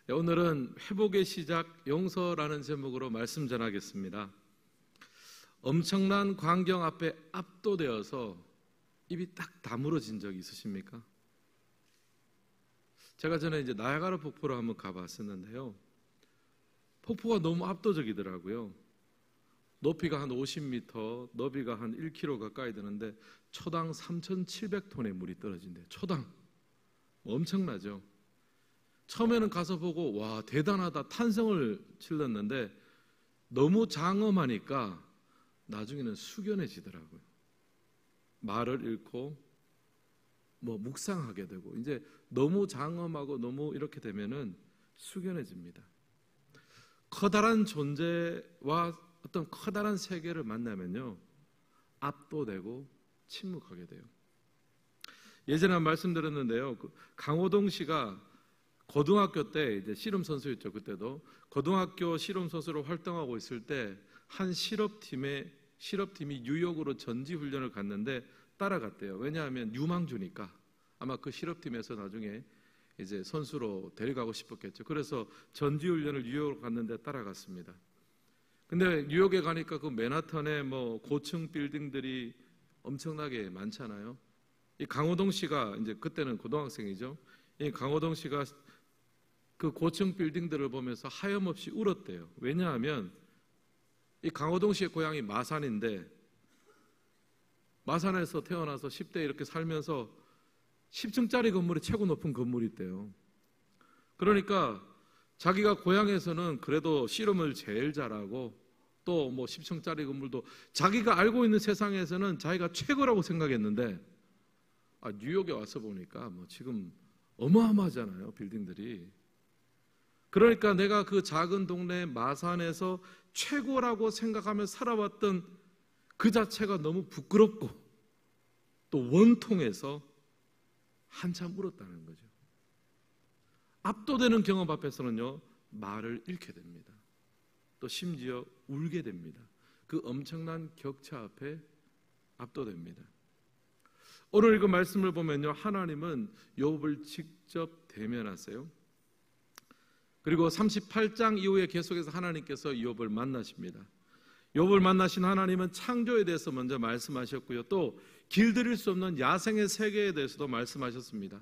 오늘은 회복의 시작 용서라는 제목으로 말씀 전하겠습니다. 엄청난 광경 앞에 압도되어서 입이 딱 다물어진 적이 있으십니까? 제가 전에 나야가라 폭포를 한번 가봤었는데요. 폭포가 너무 압도적이더라고요. 높이가 한 50m, 너비가 한 1km 가까이 되는데 초당 3,700톤의 물이 떨어진대요. 초당. 엄청나죠. 처음에는 가서 보고 와 대단하다 탄성을 질렀는데 너무 장엄하니까 나중에는 숙연해지더라고요. 말을 잃고 묵상하게 되고 이제 너무 장엄하고 너무 이렇게 되면은 숙연해집니다. 커다란 존재와 어떤 커다란 세계를 만나면요 압도되고 침묵하게 돼요. 예전에 말씀드렸는데요. 강호동 씨가 고등학교 때 이제 씨름 선수였죠. 그때도 고등학교 씨름 선수로 활동하고 있을 때 한 실업팀이 뉴욕으로 전지 훈련을 갔는데 따라갔대요. 왜냐하면 유망주니까 아마 그 실업팀에서 나중에 이제 선수로 데려가고 싶었겠죠. 그래서 전지 훈련을 뉴욕으로 갔는데 따라갔습니다. 근데 뉴욕에 가니까 그 맨하탄에 고층 빌딩들이 엄청나게 많잖아요. 이 강호동 씨가 이제 그때는 고등학생이죠. 이 강호동 씨가 그 고층 빌딩들을 보면서 하염없이 울었대요. 왜냐하면 이 강호동 씨의 고향이 마산인데 마산에서 태어나서 10대 이렇게 살면서 10층짜리 건물이 최고 높은 건물이 있대요. 그러니까 자기가 고향에서는 그래도 씨름을 제일 잘하고 또 10층짜리 건물도 자기가 알고 있는 세상에서는 자기가 최고라고 생각했는데 뉴욕에 와서 보니까 지금 어마어마하잖아요, 빌딩들이. 그러니까 내가 그 작은 동네 마산에서 최고라고 생각하며 살아왔던 그 자체가 너무 부끄럽고 또 원통해서 한참 울었다는 거죠. 압도되는 경험 앞에서는요 말을 잃게 됩니다. 또 심지어 울게 됩니다. 그 엄청난 격차 앞에 압도됩니다. 오늘 이거 말씀을 보면요 하나님은 욥을 직접 대면하세요. 그리고 38장 이후에 계속해서 하나님께서 욥을 만나십니다. 욥을 만나신 하나님은 창조에 대해서 먼저 말씀하셨고요. 또 길들일 수 없는 야생의 세계에 대해서도 말씀하셨습니다.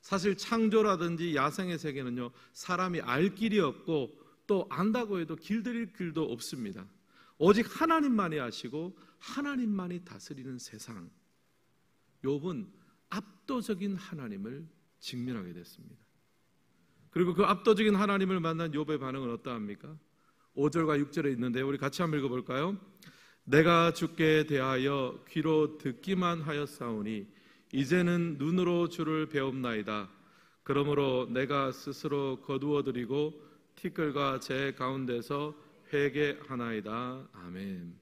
사실 창조라든지 야생의 세계는요 사람이 알 길이 없고 또 안다고 해도 길들일 길도 없습니다. 오직 하나님만이 아시고 하나님만이 다스리는 세상. 욥은 압도적인 하나님을 직면하게 됐습니다. 그리고 그 압도적인 하나님을 만난 욥의 반응은 어떠합니까? 5절과 6절에 있는데 우리 같이 한번 읽어볼까요? 내가 주께 대하여 귀로 듣기만 하였사오니 이제는 눈으로 주를 배웁나이다. 그러므로 내가 스스로 거두어드리고 티끌과 제 가운데서 회개하나이다. 아멘.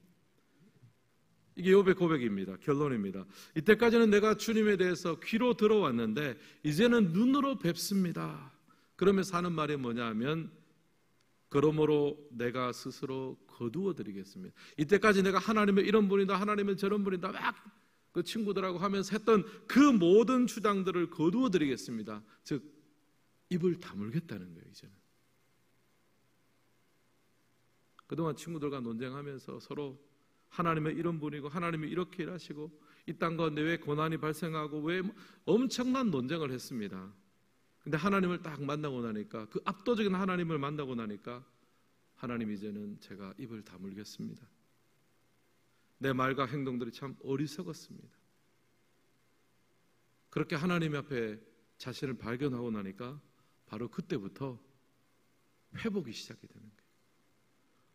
이게 욥의 고백입니다. 결론입니다. 이때까지는 내가 주님에 대해서 귀로 들어왔는데 이제는 눈으로 뵙습니다. 그러면서 하는 말이 뭐냐 하면 그러므로 내가 스스로 거두어 드리겠습니다. 이때까지 내가 하나님은 이런 분이다, 하나님은 저런 분이다 막 그 친구들하고 하면서 했던 그 모든 주장들을 거두어 드리겠습니다. 즉 입을 다물겠다는 거예요. 이제는 그동안 친구들과 논쟁하면서 서로 하나님은 이런 분이고 하나님이 이렇게 일하시고 이 땅 가운데 왜 고난이 발생하고 왜 엄청난 논쟁을 했습니다. 근데 하나님을 딱 만나고 나니까 그 압도적인 하나님을 만나고 나니까 하나님 이제는 제가 입을 다물겠습니다. 내 말과 행동들이 참 어리석었습니다. 그렇게 하나님 앞에 자신을 발견하고 나니까 바로 그때부터 회복이 시작이 되는 거예요.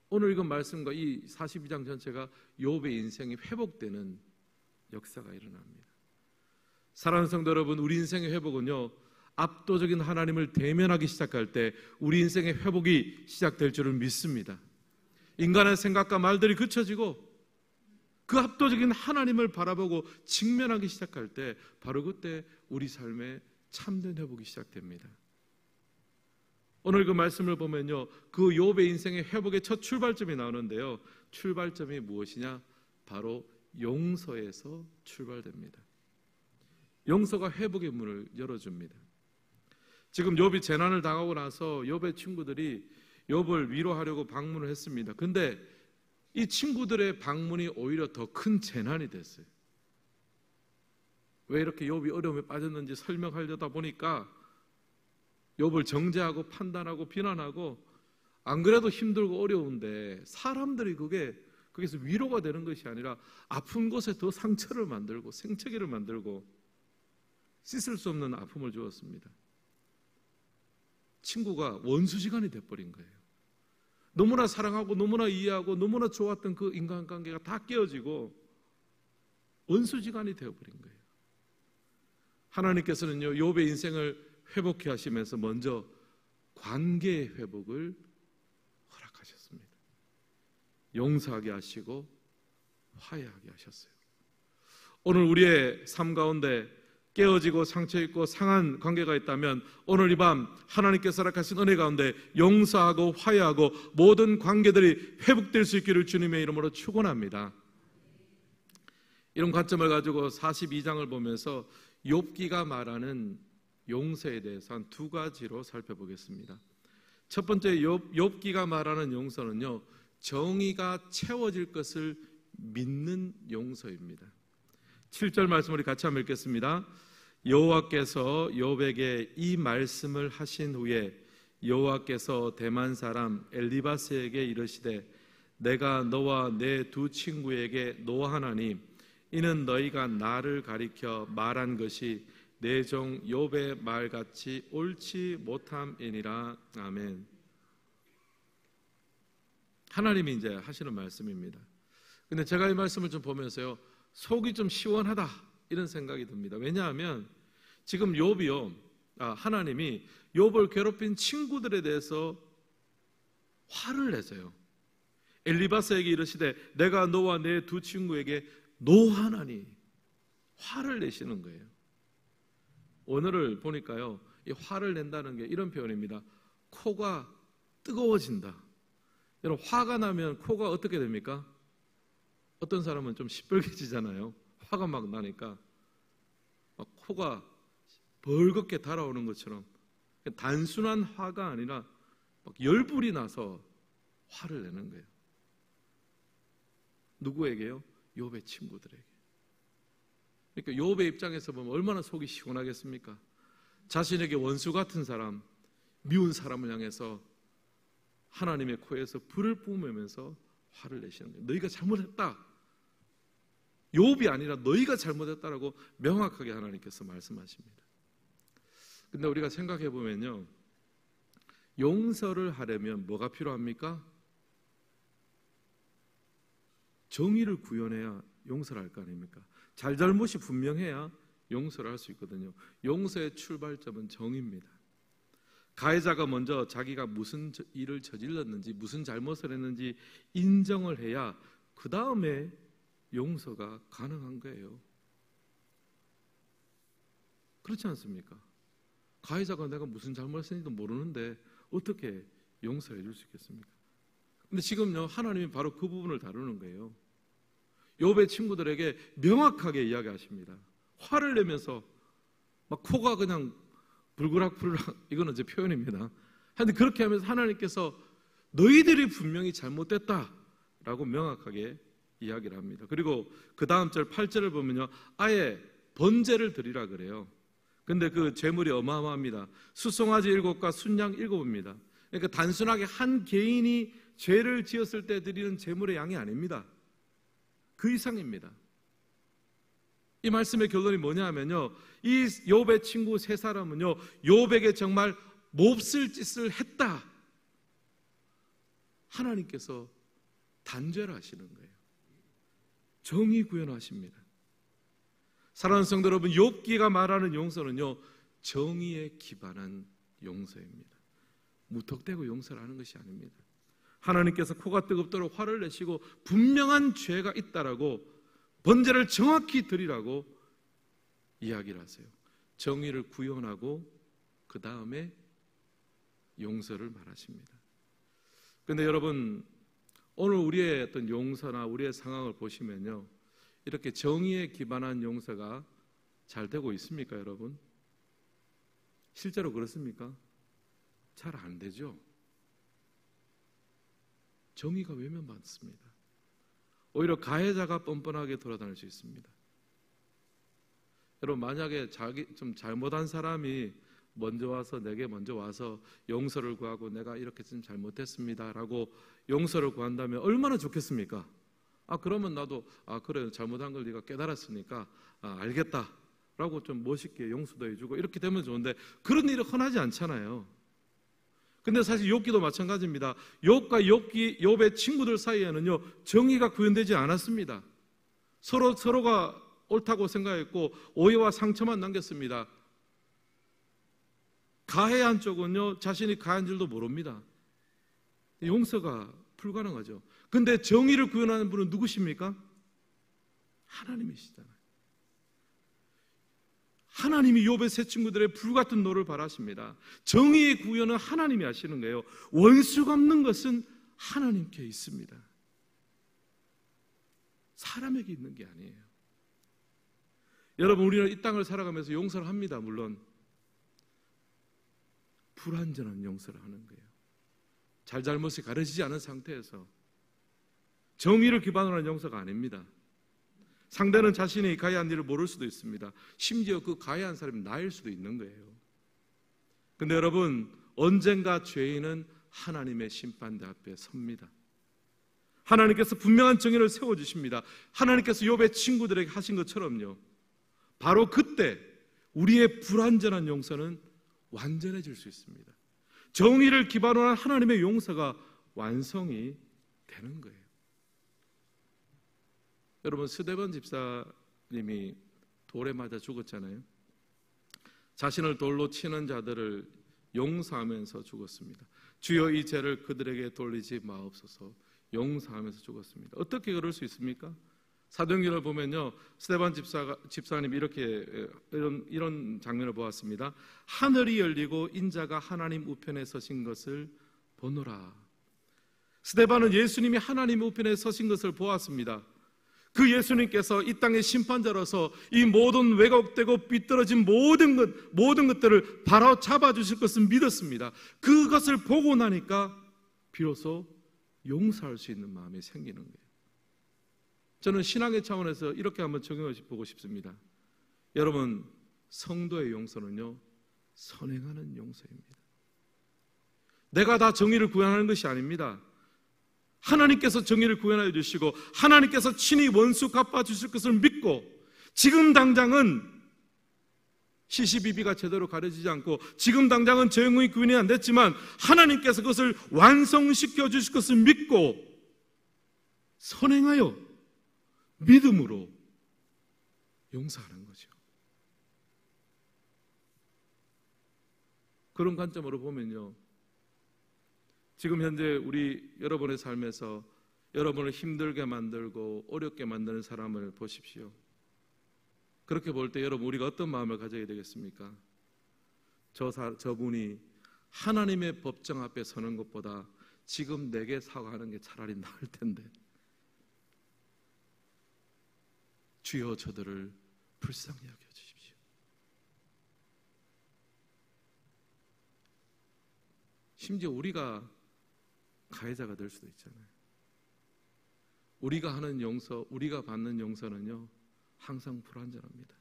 오늘 이건 말씀과 이 42장 전체가 욥의 인생이 회복되는 역사가 일어납니다. 사랑하는 성도 여러분, 우리 인생의 회복은요 압도적인 하나님을 대면하기 시작할 때 우리 인생의 회복이 시작될 줄을 믿습니다. 인간의 생각과 말들이 그쳐지고 그 압도적인 하나님을 바라보고 직면하기 시작할 때 바로 그때 우리 삶에 참된 회복이 시작됩니다. 오늘 그 말씀을 보면요 그 욥의 인생의 회복의 첫 출발점이 나오는데요 출발점이 무엇이냐? 바로 용서에서 출발됩니다. 용서가 회복의 문을 열어줍니다. 지금 욥이 재난을 당하고 나서 욥의 친구들이 욥을 위로하려고 방문을 했습니다. 근데 이 친구들의 방문이 오히려 더 큰 재난이 됐어요. 왜 이렇게 욥이 어려움에 빠졌는지 설명하려다 보니까 욥을 정죄하고 판단하고 비난하고, 안 그래도 힘들고 어려운데 사람들이 거기서 위로가 되는 것이 아니라 아픈 곳에 더 상처를 만들고 생채기를 만들고 씻을 수 없는 아픔을 주었습니다. 친구가 원수지간이 돼버린 거예요. 너무나 사랑하고 너무나 이해하고 너무나 좋았던 그 인간관계가 다 깨어지고 원수지간이 되어버린 거예요. 하나님께서는요, 욥의 인생을 회복해 하시면서 먼저 관계의 회복을 허락하셨습니다. 용서하게 하시고 화해하게 하셨어요. 오늘 우리의 삶 가운데 깨어지고 상처있고 상한 관계가 있다면 오늘 이 밤 하나님께서 허락하신 은혜 가운데 용서하고 화해하고 모든 관계들이 회복될 수 있기를 주님의 이름으로 축원합니다. 이런 관점을 가지고 42장을 보면서 욥기가 말하는 용서에 대해서 한 두 가지로 살펴보겠습니다. 첫 번째, 욥기가 말하는 용서는요, 정의가 채워질 것을 믿는 용서입니다. 7절 말씀 우리 같이 한번 읽겠습니다. 여호와께서 욥에게 이 말씀을 하신 후에 여호와께서 대만 사람 엘리바스에게 이르시되 내가 너와 내 두 친구에게 노하나니 이는 너희가 나를 가리켜 말한 것이 내 종 욥의 말같이 옳지 못함이니라. 아멘. 하나님이 이제 하시는 말씀입니다. 근데 제가 이 말씀을 좀 보면서요, 속이 좀 시원하다 이런 생각이 듭니다. 왜냐하면 지금 하나님이 욥을 괴롭힌 친구들에 대해서 화를 내세요. 엘리바스에게 이르시되 내가 너와 내 두 친구에게 노하나니, 화를 내시는 거예요. 오늘을 보니까요, 이 화를 낸다는 게 이런 표현입니다. 코가 뜨거워진다. 여러분, 화가 나면 코가 어떻게 됩니까? 어떤 사람은 좀 시뻘개지잖아요. 화가 막 나니까 막 코가 벌겋게 달아오는 것처럼, 단순한 화가 아니라 막 열불이 나서 화를 내는 거예요. 누구에게요? 욥의 친구들에게. 그러니까 욥의 입장에서 보면 얼마나 속이 시원하겠습니까? 자신에게 원수 같은 사람, 미운 사람을 향해서 하나님의 코에서 불을 뿜으면서 화를 내시는 거예요. 너희가 잘못했다. 욥이 아니라 너희가 잘못했다라고 명확하게 하나님께서 말씀하십니다. 근데 우리가 생각해 보면요, 용서를 하려면 뭐가 필요합니까? 정의를 구현해야 용서를 할 거 아닙니까? 잘잘못이 분명해야 용서를 할 수 있거든요. 용서의 출발점은 정의입니다. 가해자가 먼저 자기가 무슨 일을 저질렀는지, 무슨 잘못을 했는지 인정을 해야 그 다음에 용서가 가능한 거예요. 그렇지 않습니까? 가해자가 내가 무슨 잘못했는지도 모르는데 어떻게 용서해 줄 수 있겠습니까? 근데 지금요, 하나님이 바로 그 부분을 다루는 거예요. 욥의 친구들에게 명확하게 이야기하십니다. 화를 내면서 막 코가 그냥 불그락불그락, 이거는 제 표현입니다. 하여튼 그렇게 하면서 하나님께서 너희들이 분명히 잘못됐다라고 명확하게 이야기를 합니다. 그리고 그 다음 절 8절을 보면요, 아예 번제를 드리라 그래요. 근데 그 제물이 어마어마합니다. 수송아지 7과 순양 7입니다. 그러니까 단순하게 한 개인이 죄를 지었을 때 드리는 제물의 양이 아닙니다. 그 이상입니다. 이 말씀의 결론이 뭐냐 하면요, 이 욥의 친구 세 사람은요, 욥에게 정말 몹쓸 짓을 했다, 하나님께서 단죄를 하시는 거예요. 정의 구현하십니다. 사랑하는 성도 여러분, 욥기가 말하는 용서는요, 정의에 기반한 용서입니다. 무턱대고 용서를 하는 것이 아닙니다. 하나님께서 코가 뜨겁도록 화를 내시고 분명한 죄가 있다라고 번제를 정확히 드리라고 이야기를 하세요. 정의를 구현하고 그 다음에 용서를 말하십니다. 그런데 여러분, 오늘 우리의 어떤 용서나 우리의 상황을 보시면요, 이렇게 정의에 기반한 용서가 잘 되고 있습니까, 여러분? 실제로 그렇습니까? 잘 안 되죠. 정의가 외면받습니다. 오히려 가해자가 뻔뻔하게 돌아다닐 수 있습니다. 여러분, 만약에 좀 잘못한 사람이 내게 먼저 와서 용서를 구하고 내가 이렇게 좀 잘못했습니다라고 용서를 구한다면 얼마나 좋겠습니까? 그러면 나도 그래, 잘못한 걸 네가 깨달았으니까 알겠다라고 좀 멋있게 용서도 해주고 이렇게 되면 좋은데 그런 일이 흔하지 않잖아요. 근데 사실 욥기도 마찬가지입니다. 욥과 욥의 친구들 사이에는요, 정의가 구현되지 않았습니다. 서로가 옳다고 생각했고 오해와 상처만 남겼습니다. 가해한 쪽은요, 자신이 가해한 줄도 모릅니다. 용서가 불가능하죠. 근데 정의를 구현하는 분은 누구십니까? 하나님이시잖아요. 하나님이 욥의 세 친구들의 불같은 노를 바라십니다. 정의의 구현은 하나님이 하시는 거예요. 원수가 없는 것은 하나님께 있습니다. 사람에게 있는 게 아니에요. 여러분, 우리는 이 땅을 살아가면서 용서를 합니다. 물론 불완전한 용서를 하는 거예요. 잘잘못이 가려지지 않은 상태에서 정의를 기반으로 한 용서가 아닙니다. 상대는 자신이 가해한 일을 모를 수도 있습니다. 심지어 그 가해한 사람이 나일 수도 있는 거예요. 근데 여러분, 언젠가 죄인은 하나님의 심판대 앞에 섭니다. 하나님께서 분명한 정의를 세워주십니다. 하나님께서 욥의 친구들에게 하신 것처럼요, 바로 그때 우리의 불완전한 용서는 완전해질 수 있습니다. 정의를 기반으로 한 하나님의 용서가 완성이 되는 거예요. 여러분, 스데반 집사님이 돌에 맞아 죽었잖아요. 자신을 돌로 치는 자들을 용서하면서 죽었습니다. 주여 이 죄를 그들에게 돌리지 마옵소서. 용서하면서 죽었습니다. 어떻게 그럴 수 있습니까? 사도행전을 보면요, 스데반 집사님이 이런 장면을 보았습니다. 하늘이 열리고 인자가 하나님 우편에 서신 것을 보노라. 스데반은 예수님이 하나님 우편에 서신 것을 보았습니다. 그 예수님께서 이 땅의 심판자로서 이 모든 왜곡되고 삐뚤어진 모든 것들을 바로 잡아주실 것을 믿었습니다. 그것을 보고 나니까 비로소 용서할 수 있는 마음이 생기는 거예요. 저는 신앙의 차원에서 이렇게 한번 적용해 보고 싶습니다. 여러분, 성도의 용서는요, 선행하는 용서입니다. 내가 다 정의를 구현하는 것이 아닙니다. 하나님께서 정의를 구현하여 주시고 하나님께서 친히 원수 갚아주실 것을 믿고, 지금 당장은 시시비비가 제대로 가려지지 않고 지금 당장은 정의 구현이 안 됐지만 하나님께서 그것을 완성시켜 주실 것을 믿고 선행하여 믿음으로 용서하는 거죠. 그런 관점으로 보면요, 지금 현재 여러분의 삶에서 여러분을 힘들게 만들고 어렵게 만드는 사람을 보십시오. 그렇게 볼 때 여러분, 우리가 어떤 마음을 가져야 되겠습니까? 저분이 하나님의 법정 앞에 서는 것보다 지금 내게 사과하는 게 차라리 나을 텐데, 주여 저들을 불쌍히 여겨주십시오. 심지어 우리가 가해자가 될 수도 있잖아요. 우리가 하는 용서, 우리가 받는 용서는요, 항상 불완전합니다.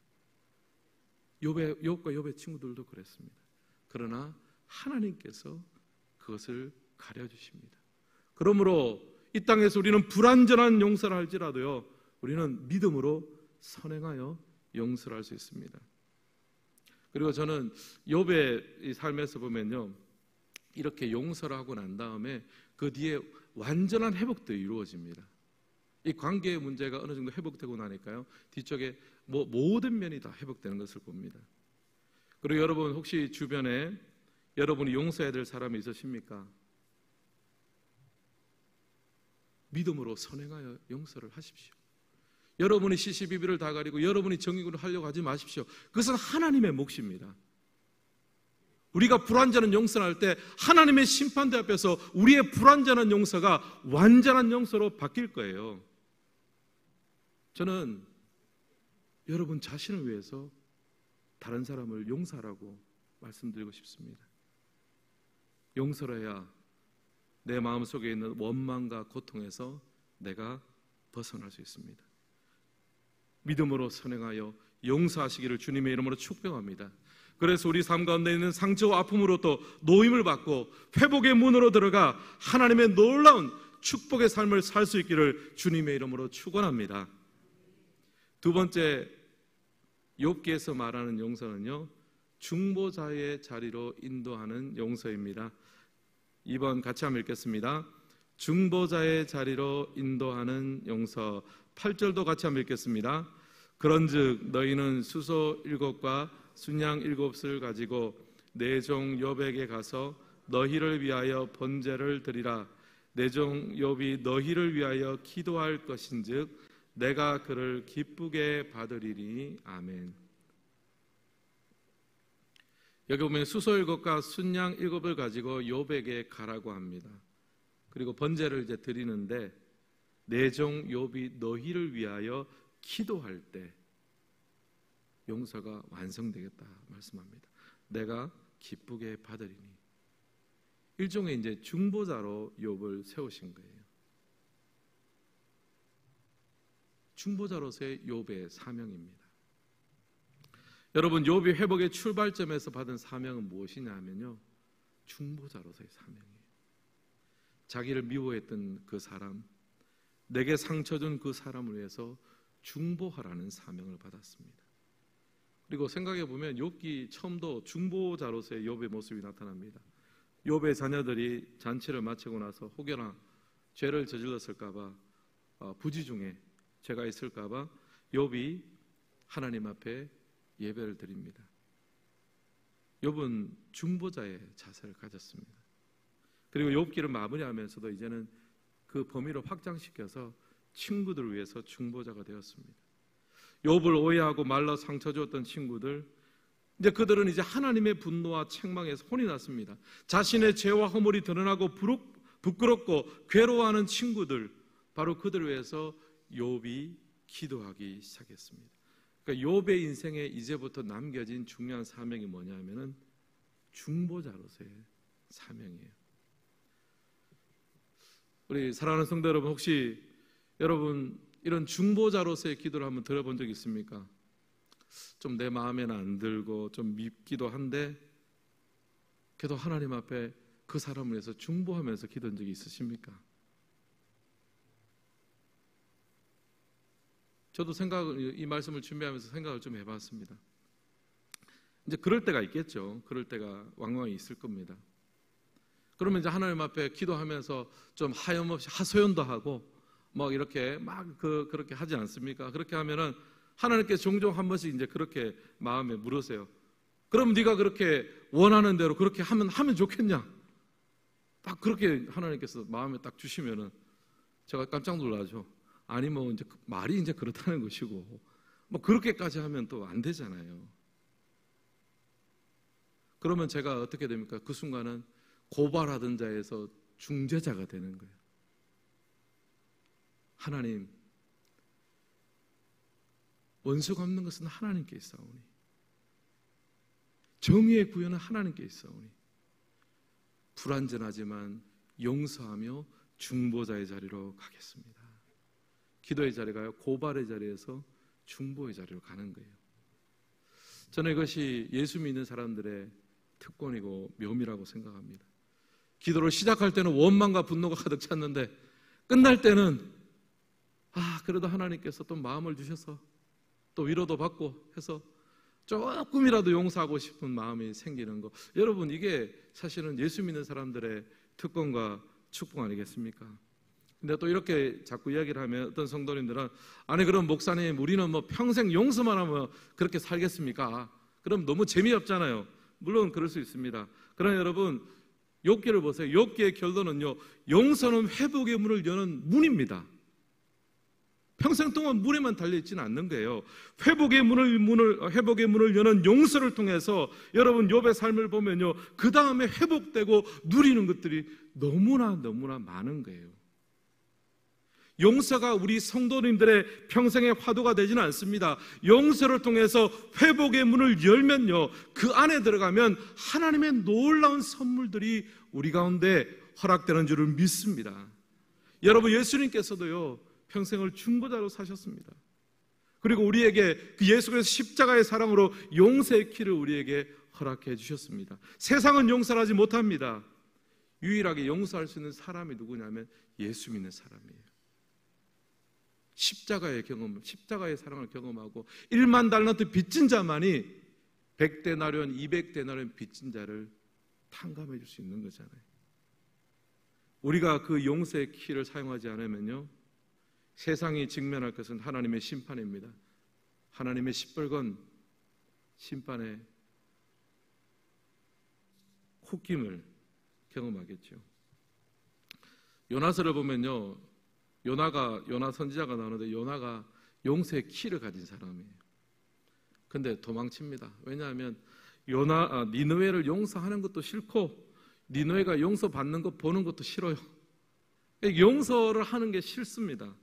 욥과 욥의 친구들도 그랬습니다. 그러나 하나님께서 그것을 가려주십니다. 그러므로 이 땅에서 우리는 불완전한 용서를 할지라도요, 우리는 믿음으로 선행하여 용서를 할 수 있습니다. 그리고 저는 욥의 이 삶에서 보면요, 이렇게 용서를 하고 난 다음에 그 뒤에 완전한 회복도 이루어집니다. 이 관계의 문제가 어느 정도 회복되고 나니까요, 뒤쪽에 모든 면이 다 회복되는 것을 봅니다. 그리고 여러분, 혹시 주변에 여러분이 용서해야 될 사람이 있으십니까? 믿음으로 선행하여 용서를 하십시오. 여러분이 시시비비를 다 가리고 여러분이 정의를 하려고 하지 마십시오. 그것은 하나님의 몫입니다. 우리가 불완전한 용서를 할 때 하나님의 심판대 앞에서 우리의 불완전한 용서가 완전한 용서로 바뀔 거예요. 저는 여러분 자신을 위해서 다른 사람을 용서하라고 말씀드리고 싶습니다. 용서를 해야 내 마음속에 있는 원망과 고통에서 내가 벗어날 수 있습니다. 믿음으로 선행하여 용서하시기를 주님의 이름으로 축복합니다. 그래서 우리 삶 가운데 있는 상처와 아픔으로부터 노임을 받고 회복의 문으로 들어가 하나님의 놀라운 축복의 삶을 살 수 있기를 주님의 이름으로 축원합니다. 두 번째, 욥기에서 말하는 용서는요, 중보자의 자리로 인도하는 용서입니다. 2번 같이 한번 읽겠습니다. 중보자의 자리로 인도하는 용서. 8절도 같이 한번 읽겠습니다. 그런즉 너희는 수소 7과 순양 7을 가지고 내 종 욥에게 가서 너희를 위하여 번제를 드리라. 내 종 욥이 너희를 위하여 기도할 것인즉 내가 그를 기쁘게 받으리니. 아멘. 여기 보면 수소 7과 순양 7을 가지고 욥에게 가라고 합니다. 그리고 번제를 이제 드리는데 내 종 욥이 너희를 위하여 기도할 때 용서가 완성되겠다 말씀합니다. 내가 기쁘게 받으리니. 일종의 이제 중보자로 욥을 세우신 거예요. 중보자로서의 욥의 사명입니다. 여러분, 욥이 회복의 출발점에서 받은 사명은 무엇이냐 하면요, 중보자로서의 사명이에요. 자기를 미워했던 그 사람, 내게 상처 준 그 사람을 위해서 중보하라는 사명을 받았습니다. 그리고 생각해 보면 욥기 처음도 중보자로서의 욥의 모습이 나타납니다. 욥의 자녀들이 잔치를 마치고 나서 혹여나 죄를 저질렀을까 봐, 부지 중에 죄가 있을까 봐 욥이 하나님 앞에 예배를 드립니다. 욥은 중보자의 자세를 가졌습니다. 그리고 욥기를 마무리하면서도 이제는 그 범위를 확장시켜서 친구들을 위해서 중보자가 되었습니다. 욥을 오해하고 말라 상처 주었던 친구들, 이제 그들은 이제 하나님의 분노와 책망에서 혼이 났습니다. 자신의 죄와 허물이 드러나고 부끄럽고 괴로워하는 친구들, 바로 그들을 위해서 욥이 기도하기 시작했습니다. 그러니까 욥의 인생에 이제부터 남겨진 중요한 사명이 뭐냐면은 중보자로서의 사명이에요. 우리 사랑하는 성도 여러분, 혹시 여러분 이런 중보자로서의 기도를 한번 들어본 적 있습니까? 좀 내 마음에는 안 들고 좀 밉기도 한데 그래도 하나님 앞에 그 사람을 위해서 중보하면서 기도한 적이 있으십니까? 저도 이 말씀을 준비하면서 생각을 좀 해봤습니다. 이제 그럴 때가 있겠죠. 그럴 때가 왕왕히 있을 겁니다. 그러면 이제 하나님 앞에 기도하면서 좀 하염없이 하소연도 하고 뭐 이렇게 막 그렇게 하지 않습니까? 그렇게 하면은 하나님께 종종 한 번씩 이제 그렇게 마음에 물으세요. 그럼 네가 그렇게 원하는 대로 그렇게 하면 좋겠냐? 딱 그렇게 하나님께서 마음에 딱 주시면은 제가 깜짝 놀라죠. 아니 뭐 이제 말이 이제 그렇다는 것이고 뭐 그렇게까지 하면 또 안 되잖아요. 그러면 제가 어떻게 됩니까? 그 순간은 고발하던 자에서 중재자가 되는 거예요. 하나님, 원수가 없는 것은 하나님께 있사오니 정의의 구현은 하나님께 있사오니 불완전하지만 용서하며 중보자의 자리로 가겠습니다. 기도의 자리가요, 고발의 자리에서 중보의 자리로 가는 거예요. 저는 이것이 예수 믿는 사람들의 특권이고 묘미라고 생각합니다. 기도를 시작할 때는 원망과 분노가 가득 찼는데 끝날 때는 그래도 하나님께서 또 마음을 주셔서 또 위로도 받고 해서 조금이라도 용서하고 싶은 마음이 생기는 거, 여러분 이게 사실은 예수 믿는 사람들의 특권과 축복 아니겠습니까? 근데 또 이렇게 자꾸 이야기를 하면 어떤 성도님들은 아니 그럼 목사님 우리는 뭐 평생 용서만 하면 그렇게 살겠습니까? 그럼 너무 재미없잖아요. 물론 그럴 수 있습니다. 그러나 여러분 욥기를 보세요. 욥기의 결론은요, 용서는 회복의 문을 여는 문입니다. 평생 동안 문에만 달려있지는 않는 거예요. 회복의 문을 여는 용서를 통해서 여러분 욥의 삶을 보면요, 그 다음에 회복되고 누리는 것들이 너무나 많은 거예요. 용서가 우리 성도님들의 평생의 화두가 되지는 않습니다. 용서를 통해서 회복의 문을 열면요, 그 안에 들어가면 하나님의 놀라운 선물들이 우리 가운데 허락되는 줄을 믿습니다. 여러분, 예수님께서도요 평생을 중보자로 사셨습니다. 그리고 우리에게 그 예수께서 십자가의 사랑으로 용서의 키를 우리에게 허락해 주셨습니다. 세상은 용서를 하지 못합니다. 유일하게 용서할 수 있는 사람이 누구냐면 예수 믿는 사람이에요. 십자가의 사랑을 경험하고 1만 달란트 빚진 자만이 100데나리온, 200데나리온 빚진 자를 탕감해 줄 수 있는 거잖아요. 우리가 그 용서의 키를 사용하지 않으면요, 세상이 직면할 것은 하나님의 심판입니다. 하나님의 시뻘건 심판의 콧김을 경험하겠죠. 요나서를 보면요, 요나 선지자가 나오는데 요나가 용서의 키를 가진 사람이에요. 근데 도망칩니다. 왜냐하면 니느웨를 용서하는 것도 싫고 니느웨가 용서받는 것 보는 것도 싫어요. 용서를 하는 게 싫습니다.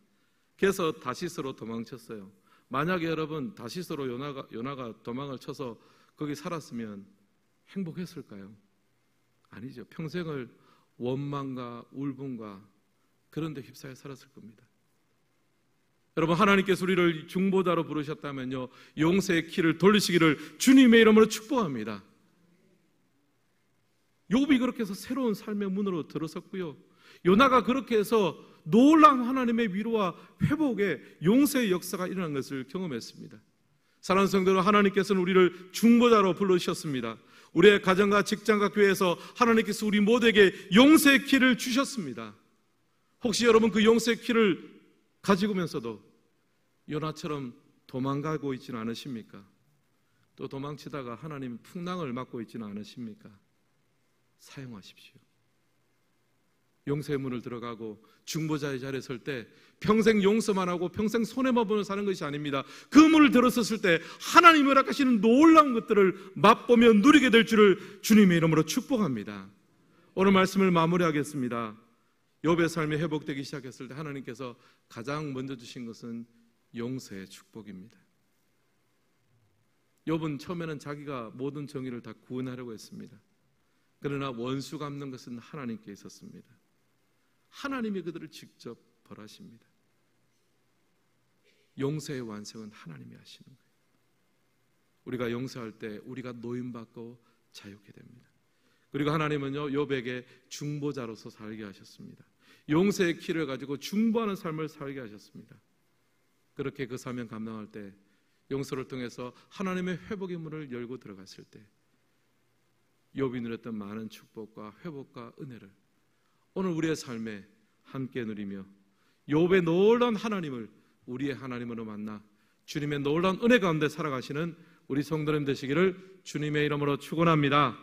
그래서 다시스로 도망쳤어요. 만약에 여러분 다시스로 요나가 도망을 쳐서 거기 살았으면 행복했을까요? 아니죠. 평생을 원망과 울분과 그런 데 휩싸여 살았을 겁니다. 여러분, 하나님께서 우리를 중보자로 부르셨다면요, 용서의 키를 돌리시기를 주님의 이름으로 축복합니다. 욥이 그렇게 해서 새로운 삶의 문으로 들어섰고요, 요나가 그렇게 해서 놀라운 하나님의 위로와 회복의 용서의 역사가 일어난 것을 경험했습니다. 사랑하는 성도들, 하나님께서는 우리를 중보자로 불러주셨습니다. 우리의 가정과 직장과 교회에서 하나님께서 우리 모두에게 용서의 키를 주셨습니다. 혹시 여러분 그 용서의 키를 가지고면서도 요나처럼 도망가고 있지는 않으십니까? 또 도망치다가 하나님 풍랑을 맞고 있지는 않으십니까? 사용하십시오. 용서의 문을 들어가고 중보자의 자리에 설 때 평생 용서만 하고 평생 손해만 보며 사는 것이 아닙니다. 그 문을 들어섰을 때 하나님이 허락하시는 놀라운 것들을 맛보며 누리게 될 줄을 주님의 이름으로 축복합니다. 오늘 말씀을 마무리하겠습니다. 욥의 삶이 회복되기 시작했을 때 하나님께서 가장 먼저 주신 것은 용서의 축복입니다. 욥은 처음에는 자기가 모든 정의를 다 구원하려고 했습니다. 그러나 원수 갚는 것은 하나님께 있었습니다. 하나님이 그들을 직접 벌하십니다. 용서의 완성은 하나님이 하시는 거예요. 우리가 용서할 때 우리가 노임받고 자유케 됩니다. 그리고 하나님은요, 욥에게 중보자로서 살게 하셨습니다. 용서의 키를 가지고 중보하는 삶을 살게 하셨습니다. 그렇게 그 사명 감당할 때 용서를 통해서 하나님의 회복의 문을 열고 들어갔을 때 욥이 누렸던 많은 축복과 회복과 은혜를 오늘 우리의 삶에 함께 누리며 욥의 놀라운 하나님을 우리의 하나님으로 만나 주님의 놀라운 은혜 가운데 살아가시는 우리 성도님 되시기를 주님의 이름으로 축원합니다.